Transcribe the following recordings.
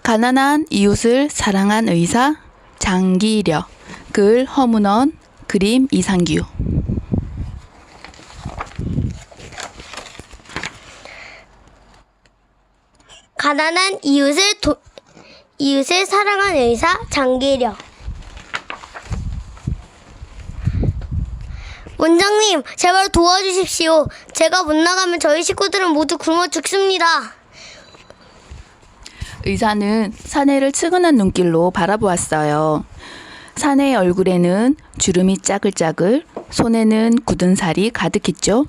가난한 이웃을 사랑한 의사 장기려. 글 허문원, 그림 이상규. 가난한 이웃을 사랑한 의사 장기려. 원장님, 제발 도와주십시오. 제가 못 나가면 저희 식구들은 모두 굶어 죽습니다. 의사는 사내를 측은한 눈길로 바라보았어요. 사내의 얼굴에는 주름이 짜글짜글, 손에는 굳은 살이 가득했죠.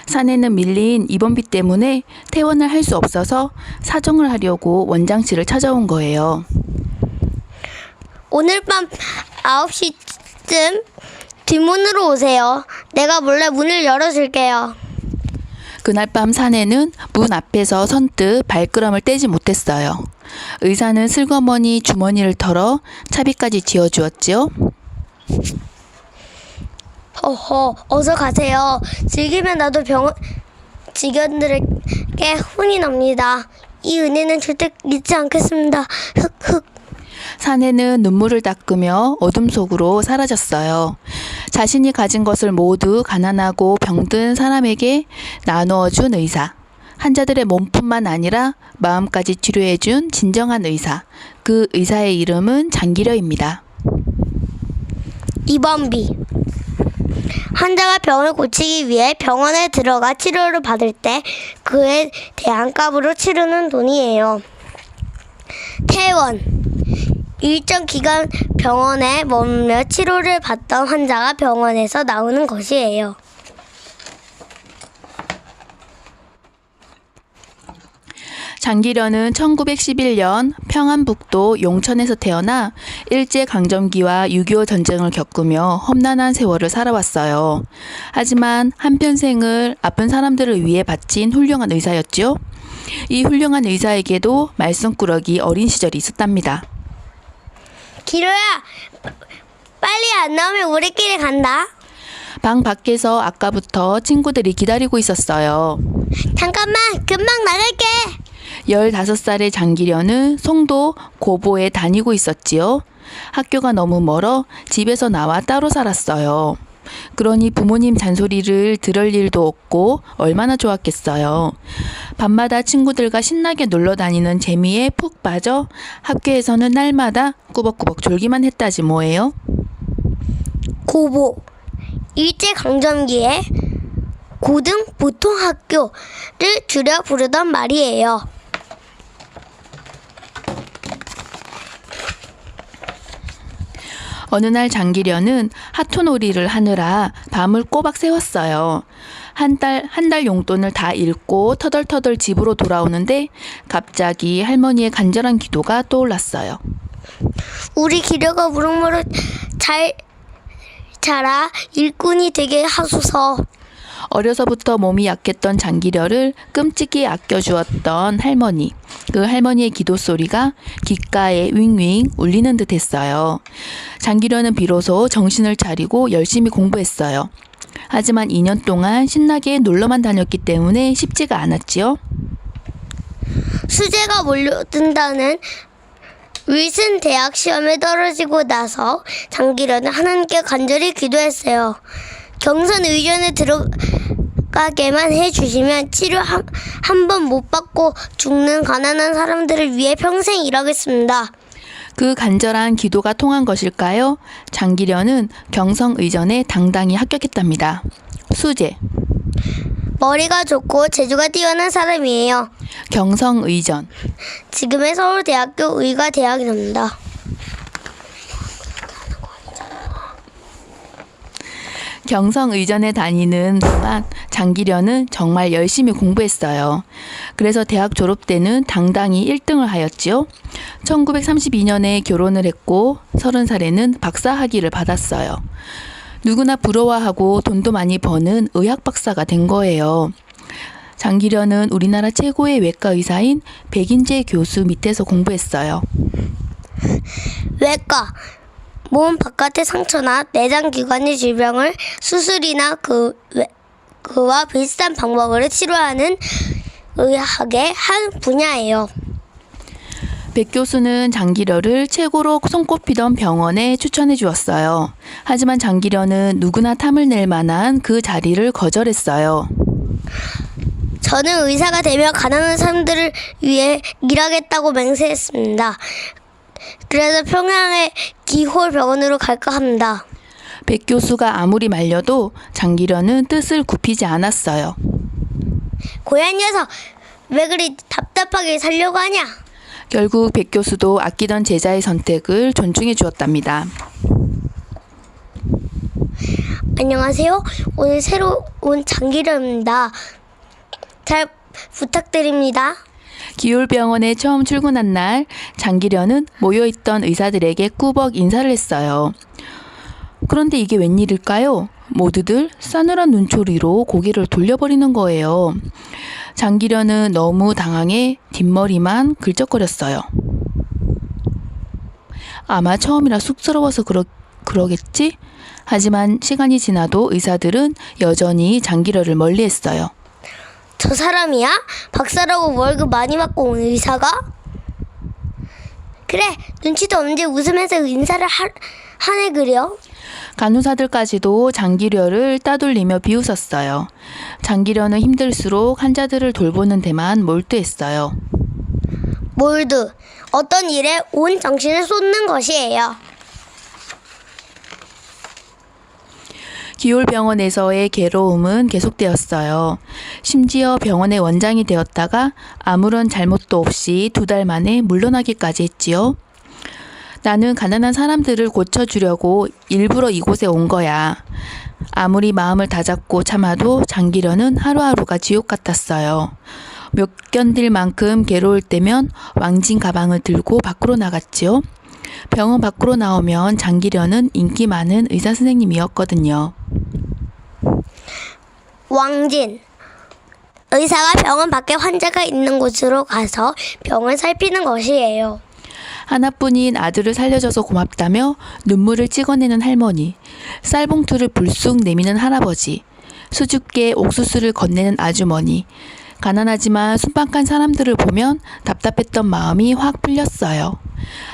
사내는 밀린 입원비 때문에 퇴원을 할 수 없어서 사정을 하려고 원장실을 찾아온 거예요. 오늘 밤 9시쯤 뒷문으로 오세요. 내가 몰래 문을 열어줄게요. 그날 밤 사내는 문 앞에서 선뜻 발걸음을 떼지 못했어요. 의사는 슬그머니 주머니를 털어 차비까지 지어주었지요. 어허, 어서 가세요. 즐기면 나도 직원들에게 혼이 납니다. 이 은혜는 절대 잊지 않겠습니다. 흑흑. 사내는 눈물을 닦으며 어둠 속으로 사라졌어요. 자신이 가진 것을 모두 가난하고 병든 사람에게 나누어준 의사. 환자들의 몸뿐만 아니라 마음까지 치료해준 진정한 의사. 그 의사의 이름은 장기려입니다. 입원비. 환자가 병을 고치기 위해 병원에 들어가 치료를 받을 때 그에 대한 값으로 치르는 돈이에요. 퇴원. 일정 기간 병원에 머물며 치료를 받던 환자가 병원에서 나오는 것이에요. 장기려는 1911년 평안북도 용천에서 태어나 일제강점기와 6.25 전쟁을 겪으며 험난한 세월을 살아왔어요. 하지만 한평생을 아픈 사람들을 위해 바친 훌륭한 의사였죠. 이 훌륭한 의사에게도 말썽꾸러기 어린 시절이 있었답니다. 기로야, 빨리 안 나오면 우리끼리 간다. 방 밖에서 아까부터 친구들이 기다리고 있었어요. 잠깐만, 금방 나갈게. 15살의 장기려는 송도 고보에 다니고 있었지요. 학교가 너무 멀어 집에서 나와 따로 살았어요. 그러니 부모님 잔소리를 들을 일도 없고 얼마나 좋았겠어요. 밤마다 친구들과 신나게 놀러 다니는 재미에 푹 빠져 학교에서는 날마다 꾸벅꾸벅 졸기만 했다지 뭐예요. 고보. 일제강점기에 고등 보통학교를 줄여 부르던 말이에요. 어느 날 장기려는 하토놀이를 하느라 밤을 꼬박 새웠어요. 한 달 용돈을 다 잃고 터덜터덜 집으로 돌아오는데 갑자기 할머니의 간절한 기도가 떠올랐어요. 우리 기려가 무럭무럭 잘 자라 일꾼이 되게 하소서. 어려서부터 몸이 약했던 장기려를 끔찍이 아껴주었던 할머니. 그 할머니의 기도 소리가 귓가에 윙윙 울리는 듯 했어요. 장기려는 비로소 정신을 차리고 열심히 공부했어요. 하지만 2년 동안 신나게 놀러만 다녔기 때문에 쉽지가 않았지요. 수재가 몰려든다는 윌슨 대학 시험에 떨어지고 나서 장기려는 하나님께 간절히 기도했어요. 경선 의전에 들어가게만 해주시면 치료 한 번 못 받고 죽는 가난한 사람들을 위해 평생 일하겠습니다. 그 간절한 기도가 통한 것일까요? 장기려는 경성의전에 당당히 합격했답니다. 수재. 머리가 좋고 재주가 뛰어난 사람이에요. 경성의전. 지금의 서울대학교 의과대학입니다. 경성의전에 다니는 동안 장기려는 정말 열심히 공부했어요. 그래서 대학 졸업 때는 당당히 1등을 하였지요. 1932년에 결혼을 했고 30살에는 박사학위를 받았어요. 누구나 부러워하고 돈도 많이 버는 의학 박사가 된 거예요. 장기려는 우리나라 최고의 외과 의사인 백인재 교수 밑에서 공부했어요. 외과. 몸 바깥의 상처나 내장 기관의 질병을 수술이나 그와 비슷한 방법으로 치료하는 의학의 한 분야예요. 백 교수는 장기려를 최고로 손꼽히던 병원에 추천해 주었어요. 하지만 장기려는 누구나 탐을 낼 만한 그 자리를 거절했어요. 저는 의사가 되며 가난한 사람들을 위해 일하겠다고 맹세했습니다. 그래서 평양의 기홀 병원으로 갈까 합니다. 백 교수가 아무리 말려도 장기려는 뜻을 굽히지 않았어요. 고얀 녀석, 왜 그리 답답하게 살려고 하냐? 결국 백 교수도 아끼던 제자의 선택을 존중해 주었답니다. 안녕하세요. 오늘 새로 온 장기려입니다. 잘 부탁드립니다. 기울병원에 처음 출근한 날 장기려는 모여있던 의사들에게 꾸벅 인사를 했어요. 그런데 이게 웬일일까요? 모두들 싸늘한 눈초리로 고개를 돌려버리는 거예요. 장기려는 너무 당황해 뒷머리만 긁적거렸어요. 아마 처음이라 쑥스러워서 그러겠지? 하지만 시간이 지나도 의사들은 여전히 장기려를 멀리했어요. 저 사람이야? 박사라고 월급 많이 받고 온 의사가? 그래, 눈치도 없는데 웃으면서 인사를 하네 그려. 간호사들까지도 장기려를 따돌리며 비웃었어요. 장기려는 힘들수록 환자들을 돌보는 데만 몰두했어요. 몰두, 어떤 일에 온 정신을 쏟는 것이에요. 기울병원에서의 괴로움은 계속되었어요. 심지어 병원의 원장이 되었다가 아무런 잘못도 없이 2달 만에 물러나기까지 했지요. 나는 가난한 사람들을 고쳐주려고 일부러 이곳에 온 거야. 아무리 마음을 다잡고 참아도 장기려는 하루하루가 지옥 같았어요. 못 견딜 만큼 괴로울 때면 왕진 가방을 들고 밖으로 나갔지요. 병원 밖으로 나오면 장기려는 인기 많은 의사 선생님이었거든요. 왕진. 의사가 병원 밖에 환자가 있는 곳으로 가서 병을 살피는 것이에요. 하나뿐인 아들을 살려줘서 고맙다며 눈물을 찍어내는 할머니, 쌀봉투를 불쑥 내미는 할아버지, 수줍게 옥수수를 건네는 아주머니, 가난하지만 순박한 사람들을 보면 답답했던 마음이 확 풀렸어요.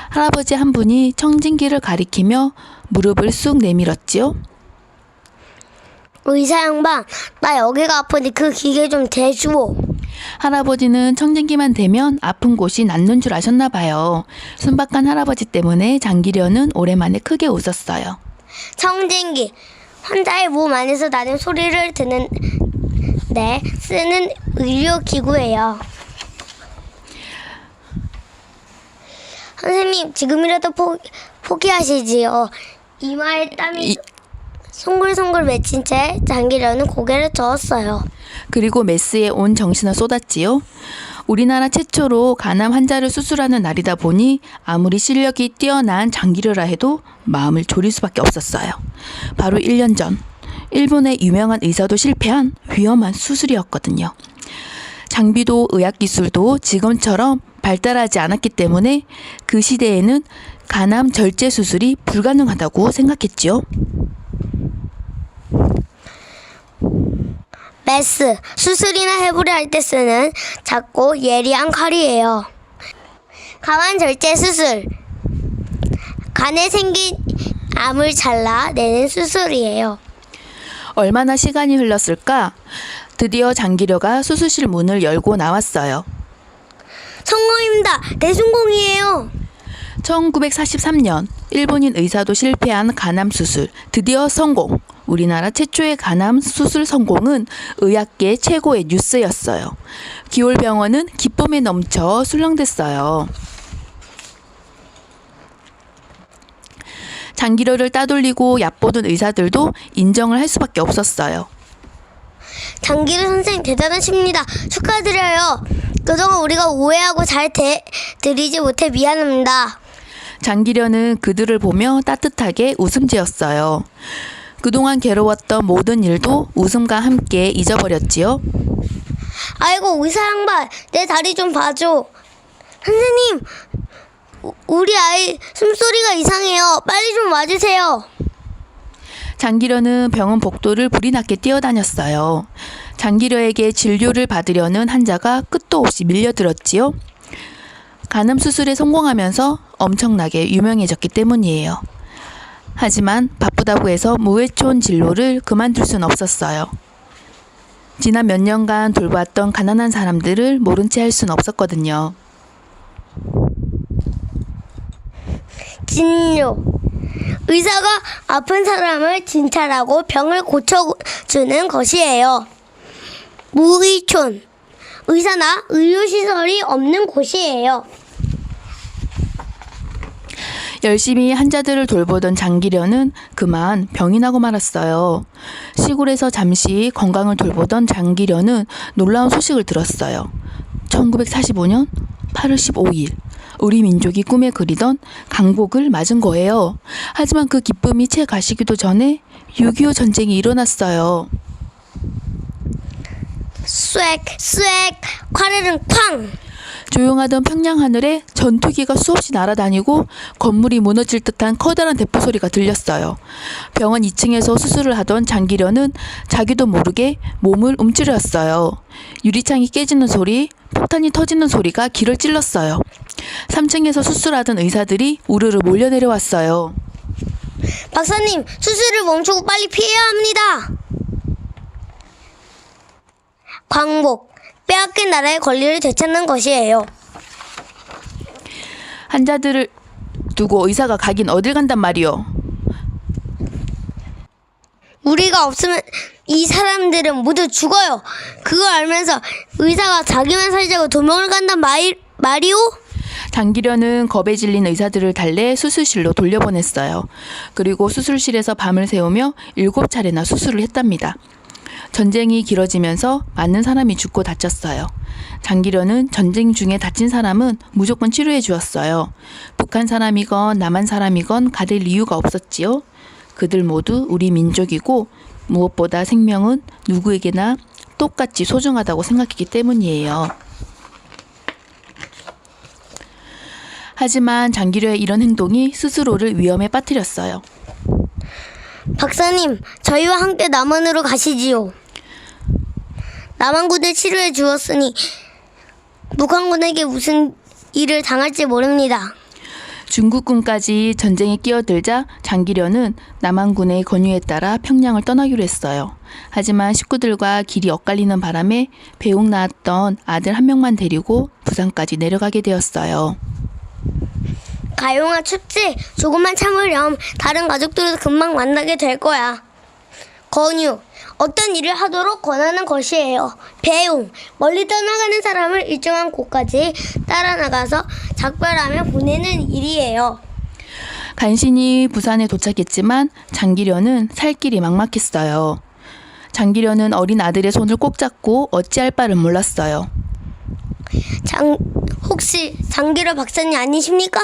할아버지 한 분이 청진기를 가리키며 무릎을 쑥 내밀었지요. 의사 양반, 나 여기가 아프니 그 기계 좀 대주오. 할아버지는 청진기만 대면 아픈 곳이 낫는 줄 아셨나 봐요. 순박한 할아버지 때문에 장기려는 오랜만에 크게 웃었어요. 청진기, 환자의 몸 안에서 나는 소리를 듣는 데 쓰는 의료기구예요. 선생님, 지금이라도 포기하시지요. 이마에 땀이 송글송글 맺힌 채 장기려는 고개를 저었어요. 그리고 메스에 온 정신을 쏟았지요. 우리나라 최초로 간암 환자를 수술하는 날이다 보니 아무리 실력이 뛰어난 장기려라 해도 마음을 졸일 수밖에 없었어요. 바로 1년 전 일본의 유명한 의사도 실패한 위험한 수술이었거든요. 장비도 의학기술도 지금처럼 발달하지 않았기 때문에 그 시대에는 간암 절제 수술이 불가능하다고 생각했지요. 메스, 수술이나 해부를 할 때 쓰는 작고 예리한 칼이에요. 간암 절제 수술, 간에 생긴 암을 잘라내는 수술이에요. 얼마나 시간이 흘렀을까? 드디어 장기려가 수술실 문을 열고 나왔어요. 성공입니다. 대성공이에요. 1943년 일본인 의사도 실패한 간암 수술 드디어 성공. 우리나라 최초의 간암 수술 성공은 의학계 최고의 뉴스였어요. 기울병원은 기쁨에 넘쳐 술렁댔어요. 장기려를 따돌리고 얕보던 의사들도 인정을 할 수밖에 없었어요. 장기려 선생님 대단하십니다. 축하드려요. 그동안 우리가 오해하고 잘 드리지 못해 미안합니다. 장기려는 그들을 보며 따뜻하게 웃음 지었어요. 그동안 괴로웠던 모든 일도 웃음과 함께 잊어버렸지요. 아이고 의사 양반, 내 다리 좀 봐줘. 선생님, 우리 아이 숨소리가 이상해요. 빨리 좀 와주세요. 장기려는 병원 복도를 불이 났게 뛰어다녔어요. 장기려에게 진료를 받으려는 환자가 끝도 없이 밀려들었지요. 간암 수술에 성공하면서 엄청나게 유명해졌기 때문이에요. 하지만 바쁘다고 해서 무회촌 진로를 그만둘 순 없었어요. 지난 몇 년간 돌봤던 가난한 사람들을 모른 채 할 순 없었거든요. 진료. 의사가 아픈 사람을 진찰하고 병을 고쳐주는 것이에요. 무의촌. 의사나 의료시설이 없는 곳이에요. 열심히 환자들을 돌보던 장기려는 그만 병이 나고 말았어요. 시골에서 잠시 건강을 돌보던 장기려는 놀라운 소식을 들었어요. 1945년 8월 15일 우리 민족이 꿈에 그리던 강복을 맞은 거예요. 하지만 그 기쁨이 채 가시기도 전에 6.25 전쟁이 일어났어요. 쏵, 쏵, 화르릉 쾅! 조용하던 평양 하늘에 전투기가 수없이 날아다니고 건물이 무너질 듯한 커다란 대포 소리가 들렸어요. 병원 2층에서 수술을 하던 장기려는 자기도 모르게 몸을 움츠렸어요. 유리창이 깨지는 소리, 폭탄이 터지는 소리가 귀를 찔렀어요. 3층에서 수술하던 의사들이 우르르 몰려 내려왔어요. 박사님, 수술을 멈추고 빨리 피해야 합니다. 광복, 빼앗긴 나라의 권리를 되찾는 것이에요. 환자들을 두고 의사가 가긴 어딜 간단 말이오. 우리가 없으면 이 사람들은 모두 죽어요. 그걸 알면서 의사가 자기만 살자고 도망을 간단 말이오? 장기려는 겁에 질린 의사들을 달래 수술실로 돌려보냈어요. 그리고 수술실에서 밤을 새우며 7차례나 수술을 했답니다. 전쟁이 길어지면서 많은 사람이 죽고 다쳤어요. 장기려는 전쟁 중에 다친 사람은 무조건 치료해 주었어요. 북한 사람이건 남한 사람이건 가릴 이유가 없었지요. 그들 모두 우리 민족이고 무엇보다 생명은 누구에게나 똑같이 소중하다고 생각했기 때문이에요. 하지만 장기려의 이런 행동이 스스로를 위험에 빠뜨렸어요. 박사님, 저희와 함께 남한으로 가시지요. 남한군을 치료해 주었으니 북한군에게 무슨 일을 당할지 모릅니다. 중국군까지 전쟁에 끼어들자 장기려는 남한군의 권유에 따라 평양을 떠나기로 했어요. 하지만 식구들과 길이 엇갈리는 바람에 배웅 나왔던 아들 한 명만 데리고 부산까지 내려가게 되었어요. 가용아, 춥지? 조금만 참으렴. 다른 가족들도 금방 만나게 될 거야. 권유, 어떤 일을 하도록 권하는 것이에요. 배웅, 멀리 떠나가는 사람을 일정한 곳까지 따라 나가서 작별하며 보내는 일이에요. 간신히 부산에 도착했지만 장기려는 살 길이 막막했어요. 장기려는 어린 아들의 손을 꼭 잡고 어찌할 바를 몰랐어요. 혹시 장기려 박사님 아니십니까?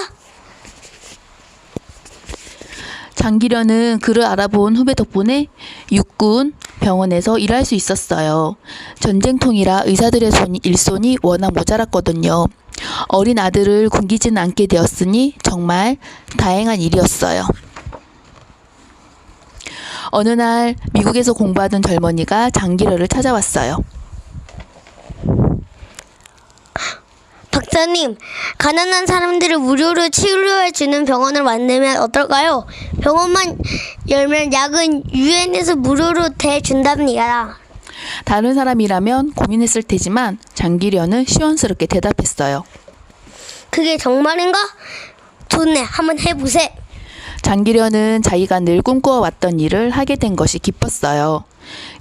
장기려는 그를 알아본 후배 덕분에 육군 병원에서 일할 수 있었어요. 전쟁통이라 의사들의 일손이 워낙 모자랐거든요. 어린 아들을 굶기지는 않게 되었으니 정말 다행한 일이었어요. 어느 날 미국에서 공부하던 젊은이가 장기려를 찾아왔어요. 박사님, 가난한 사람들을 무료로 치료해주는 병원을 만들면 어떨까요? 병원만 열면 약은 유엔에서 무료로 대준답니다. 다른 사람이라면 고민했을 테지만 장기려는 시원스럽게 대답했어요. 그게 정말인가? 좋네, 한번 해보세. 장기려는 자기가 늘 꿈꿔왔던 일을 하게 된 것이 기뻤어요.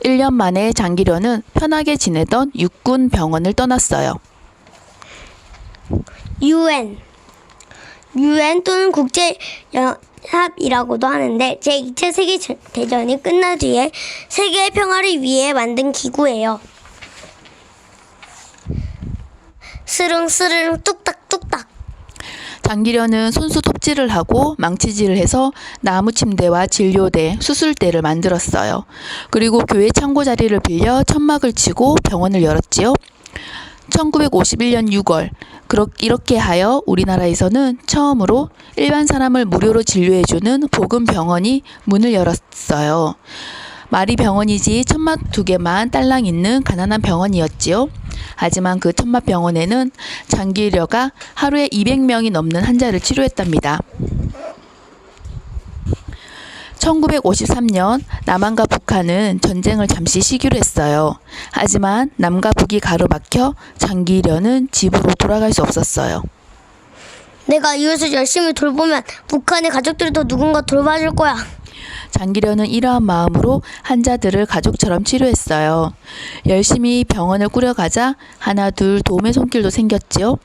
1년 만에 장기려는 편하게 지내던 육군 병원을 떠났어요. 유엔 또는 국제연합이라고도 하는데 제2차 세계대전이 끝난 뒤에 세계의 평화를 위해 만든 기구예요. 스릉스릉 뚝딱뚝딱. 장기려는 손수 톱질을 하고 망치질을 해서 나무 침대와 진료대, 수술대를 만들었어요. 그리고 교회 창고 자리를 빌려 천막을 치고 병원을 열었지요. 1951년 6월 이렇게 하여 우리나라에서는 처음으로 일반 사람을 무료로 진료해주는 복음병원이 문을 열었어요. 말이 병원이지 천막 2개만 딸랑 있는 가난한 병원이었지요. 하지만 그 천막 병원에는 장기려가 하루에 200명이 넘는 환자를 치료했답니다. 1953년 남한과 북한은 전쟁을 잠시 쉬기로 했어요. 하지만 남과 북이 가로막혀 장기려는 집으로 돌아갈 수 없었어요. 내가 이웃을 열심히 돌보면 북한의 가족들도 누군가 돌봐줄 거야. 장기려는 이러한 마음으로 환자들을 가족처럼 치료했어요. 열심히 병원을 꾸려가자 하나 둘 도움의 손길도 생겼지요.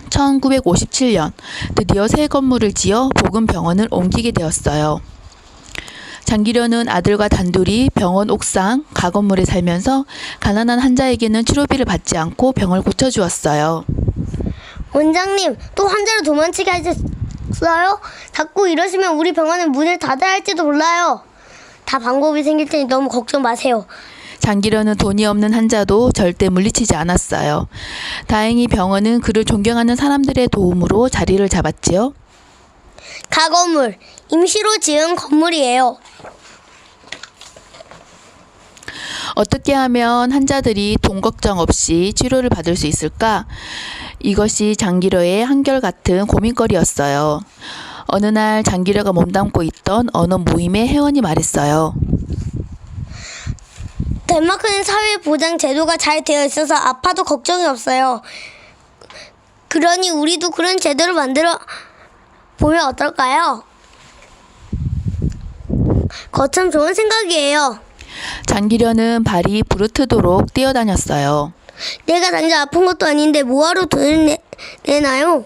1957년 드디어 새 건물을 지어 복음병원을 옮기게 되었어요. 장기려는 아들과 단둘이 병원 옥상 가건물에 살면서 가난한 환자에게는 치료비를 받지 않고 병을 고쳐주었어요. 원장님, 또 환자를 도망치게 하셨어요? 자꾸 이러시면 우리 병원은 문을 닫아야 할지도 몰라요. 다 방법이 생길 테니 너무 걱정 마세요. 장기려는 돈이 없는 환자도 절대 물리치지 않았어요. 다행히 병원은 그를 존경하는 사람들의 도움으로 자리를 잡았지요. 가건물, 임시로 지은 건물이에요. 어떻게 하면 환자들이 돈 걱정 없이 치료를 받을 수 있을까? 이것이 장기려의 한결같은 고민거리였어요. 어느 날 장기려가 몸담고 있던 어느 모임의 회원이 말했어요. 덴마크는 사회보장 제도가 잘 되어 있어서 아파도 걱정이 없어요. 그러니 우리도 그런 제도를 만들어 보면 어떨까요? 거참 좋은 생각이에요. 장기려는 발이 부르트도록 뛰어다녔어요. 내가 당장 아픈 것도 아닌데 뭐하러 돈을 내나요?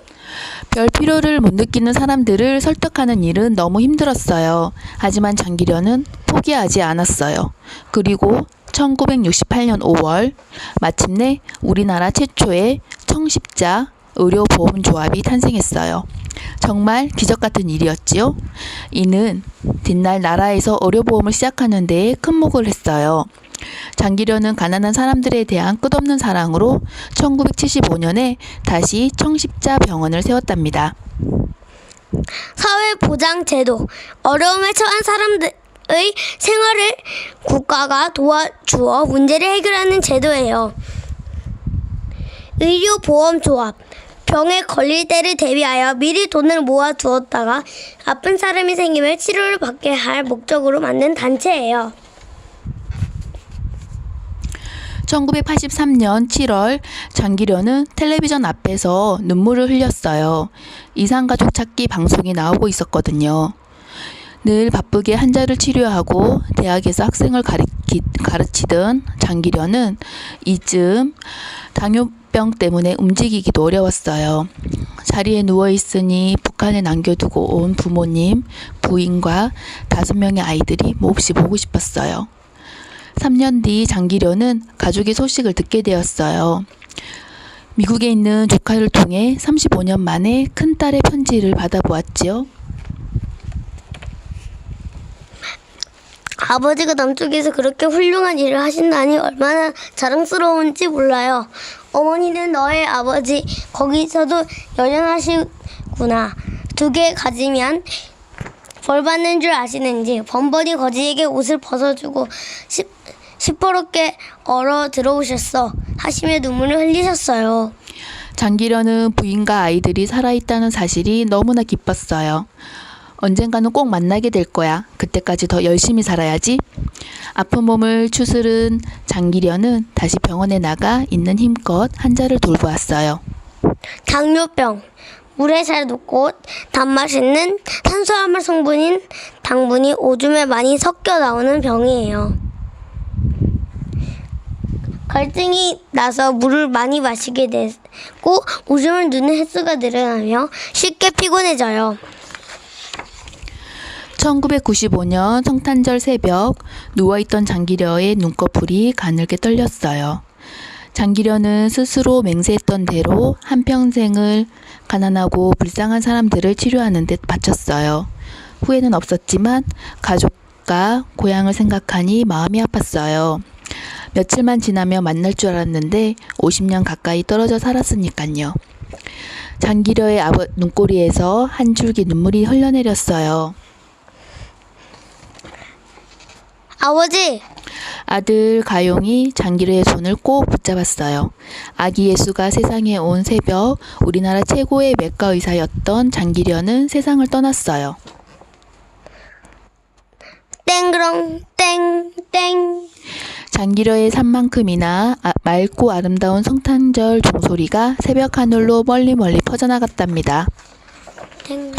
별 필요를 못 느끼는 사람들을 설득하는 일은 너무 힘들었어요. 하지만 장기려는 포기하지 않았어요. 그리고 1968년 5월 마침내 우리나라 최초의 청십자 의료보험조합이 탄생했어요. 정말 기적같은 일이었지요. 이는 뒷날 나라에서 의료보험을 시작하는 데에 큰 목을 했어요. 장기려는 가난한 사람들에 대한 끝없는 사랑으로 1975년에 다시 청십자병원을 세웠답니다. 사회보장제도, 어려움에 처한 사람들의 생활을 국가가 도와주어 문제를 해결하는 제도예요. 의료보험조합, 병에 걸릴 때를 대비하여 미리 돈을 모아 두었다가 아픈 사람이 생기면 치료를 받게 할 목적으로 만든 단체예요. 1983년 7월 장기려는 텔레비전 앞에서 눈물을 흘렸어요. 이산가족 찾기 방송이 나오고 있었거든요. 늘 바쁘게 환자를 치료하고 대학에서 학생을 가르치던 장기려는 이쯤 당뇨병 때문에 움직이기도 어려웠어요. 자리에 누워있으니 북한에 남겨두고 온 부모님, 부인과 5명의 아이들이 몹시 보고 싶었어요. 3년 뒤 장기려는 가족의 소식을 듣게 되었어요. 미국에 있는 조카를 통해 35년 만에 큰딸의 편지를 받아보았지요. 아버지가 남쪽에서 그렇게 훌륭한 일을 하신다니 얼마나 자랑스러운지 몰라요. 어머니는 너의 아버지 거기서도 여전하시구나. 2개 가지면 벌 받는 줄 아시는지 번번이 거지에게 옷을 벗어주고 시퍼렇게 얼어 들어오셨어 하시며 눈물을 흘리셨어요. 장기려는 부인과 아이들이 살아있다는 사실이 너무나 기뻤어요. 언젠가는 꼭 만나게 될 거야. 그때까지 더 열심히 살아야지. 아픈 몸을 추스른 장기려는 다시 병원에 나가 있는 힘껏 환자를 돌보았어요. 당뇨병, 물에 잘 녹고 단맛 있는 탄수화물 성분인 당분이 오줌에 많이 섞여 나오는 병이에요. 갈증이 나서 물을 많이 마시게 되고 오줌을 누는 횟수가 늘어나며 쉽게 피곤해져요. 1995년 성탄절 새벽 누워있던 장기려의 눈꺼풀이 가늘게 떨렸어요. 장기려는 스스로 맹세했던 대로 한평생을 가난하고 불쌍한 사람들을 치료하는 데 바쳤어요. 후회는 없었지만 가족과 고향을 생각하니 마음이 아팠어요. 며칠만 지나면 만날 줄 알았는데 50년 가까이 떨어져 살았으니까요. 장기려의 눈꼬리에서 한 줄기 눈물이 흘러내렸어요. 아버지, 아들 가용이 장기려의 손을 꼭 붙잡았어요. 아기 예수가 세상에 온 새벽 우리나라 최고의 외과 의사였던 장기려는 세상을 떠났어요. 땡그렁 땡땡. 장기려의 산만큼이나 맑고 아름다운 성탄절 종소리가 새벽 하늘로 멀리 멀리 퍼져나갔답니다. 땡.